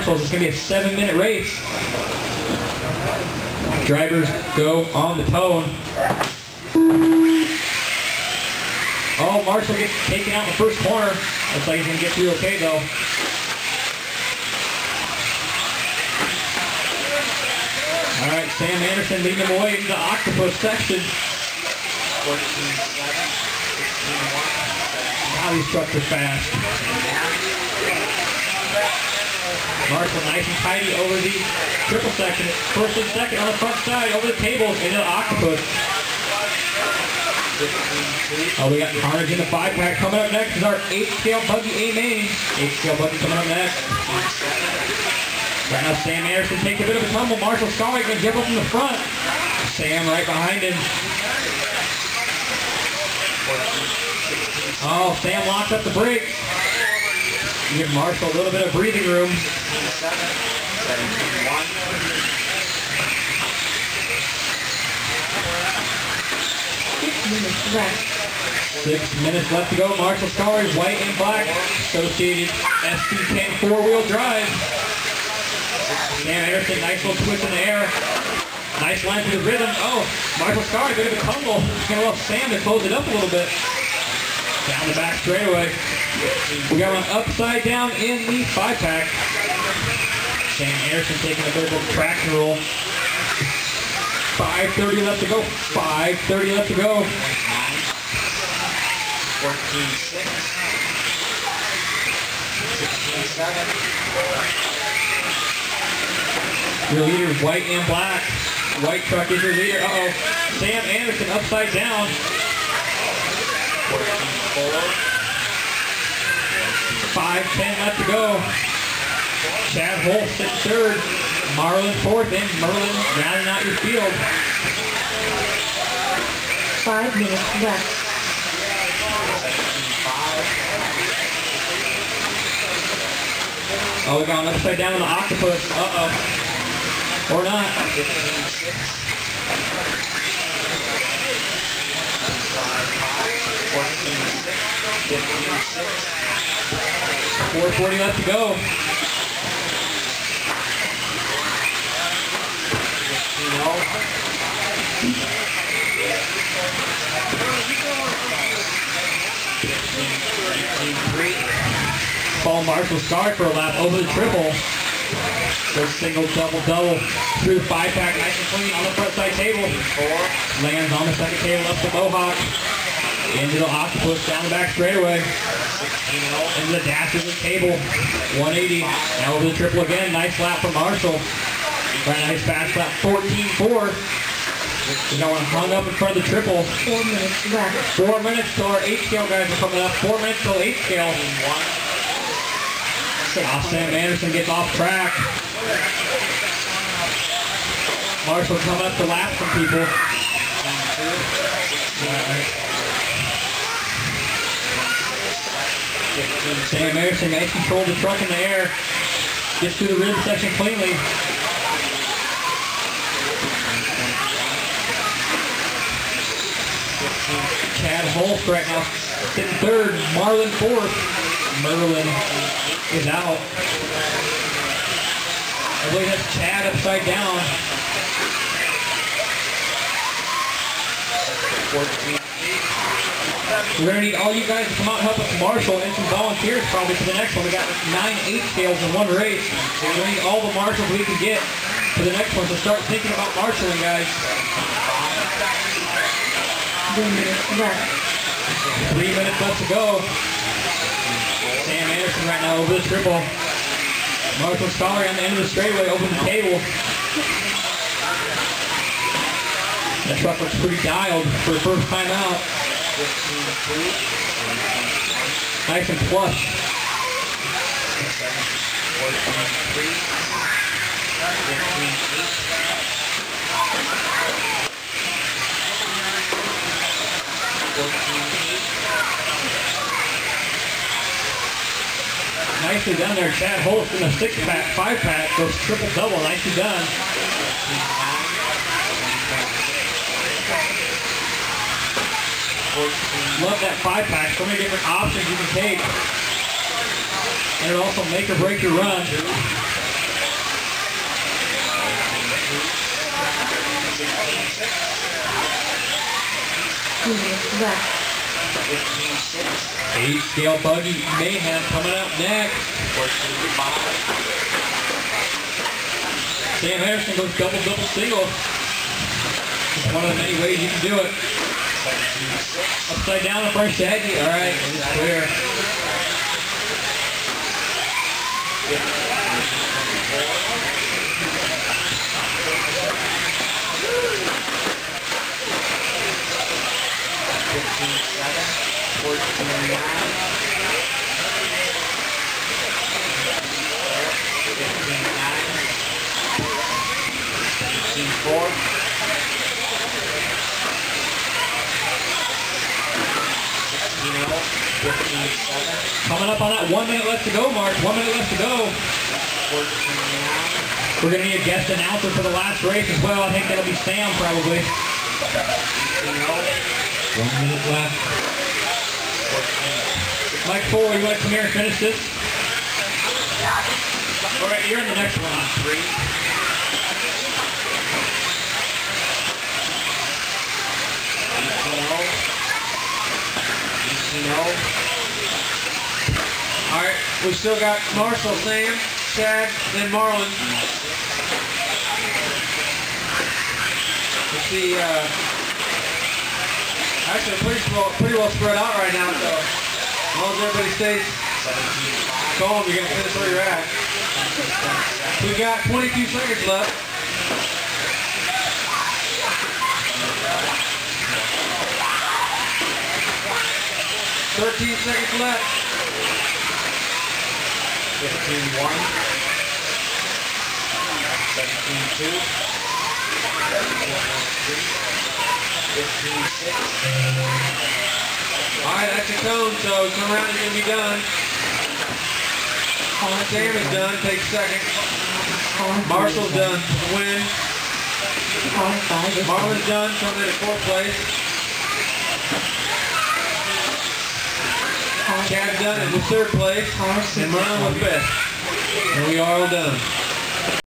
marshals. It's going to be a 7-minute race. Drivers go on the tone. Oh, Marshall gets taken out in the first corner. Looks like he's going to get through okay, though. All right, Sam Anderson leading them away into the octopus section. Now these trucks are fast. Marshall nice and tidy over the triple section. First and second on the front side, over the tables, into the octopus. Oh, we got Carnage in the 5-pack. Coming up next is our 8-scale buggy A-main. 8-scale buggy coming up next. Right now, Sam Anderson takes a bit of a tumble. Marshall Scarlett going to jump up in the front. Sam right behind him. Oh, Sam locks up the brakes. Give Marshall a little bit of breathing room. 6 minutes left to go. Marshall Scarlett, white and black. Associated SC10 4-wheel drive. Sam Anderson, nice little twist in the air. Nice line to the rhythm. Oh, Marshall Scarlett, a bit of a tumble. He's going to allow Sam to close it up a little bit. Down the back straightaway. We got one upside down in the 5-pack. Sam Anderson taking a bit of a traction roll. 5:30 left to go. 5:30 left to go. 14-6. 16-7. Your leader, white and black. White truck is your leader. Uh-oh. Sam Anderson upside down. 14-4. 5:10 left to go. Chad Holt sits third. Marlin fourth, and Merlin rounding out your field. 5 minutes left. 17-5. Oh, we got an upside down on the octopus. Uh-oh. Or not. 15-6. 14-6. 4:40 left to go. 18-3. Paul Marshall Scarlett for a lap over the triple. Good single, double, double through the 5-pack, nice and clean on the front side table. 4. Lands on the second table up to Mohawk. Into the octopus, down the back straightaway. 16-0. Into the dashes of the table. 180. Now over the triple again. Nice lap for Marshall. Right, nice fast lap. 14-4. We got one hung up in front of the triple. 4 minutes left. 4 minutes till our 8-scale guys are coming up. 4 minutes till 8-scale. Sam Anderson gets off track. Marshall coming up to lap some people. Sam Anderson nice control the truck in the air. Gets through the rhythm section cleanly. Chad Holst right now sitting third. Marlin fourth. Merlin is out. I believe that's Chad upside down. 14. We're going to need all you guys to come out and help us Marshall and some volunteers probably for the next one. We got 9 8-scales in one race. We're going to need all the marshals we can get for the next one. So start thinking about marshalling, guys. 3 minutes left. 3 minutes left to go. Sam Anderson right now over the triple. Marshall Scarlett on the end of the straightaway over the table. That truck looks pretty dialed for the first time out. 15-3. Nice and flush. 14-3. 15-8. 14-8. Nicely done there. Chad Holst in the 6-pack, 5-pack, goes triple-double. Nicely done. 15-9. 14. Love that 5-pack. So many different options you can take. And it'll also make or break your run. left. 15-6. 8 scale buggy mayhem coming up next. 14-5. Sam Henderson goes double single. It's one of the many ways you can do it. 17-6. Upside down the first head. All right, it's clear. 15-7. 14-9. 15-9. 18-4. 15-7. Coming up on that 1 minute left to go mark. 1 minute left to go. 14-9. We're going to need a guest announcer for the last race as well. I think that'll be Sam probably. 18-0. 1 minute left. 14. Mike Fuller, you want to come here and finish this? All right, you're in the next one. 3. 18-0. All right, we still got Marshall, Sam, Chad, then Marlon. You see, actually pretty well spread out right now, so as long as everybody stays 17-5. calm, you're gonna finish where you're at. We got 22 seconds left. 13 seconds left. 15-1. 17-2. 15-6. All right, that's your cone, so come around and you'll be done. Sam is done, takes second. Marshall's done, win. Car 5 is Marlon's done, coming in at 4th place. Car Chad's done in 3rd place. Car 6 And Marlon was 5th. And we are all done.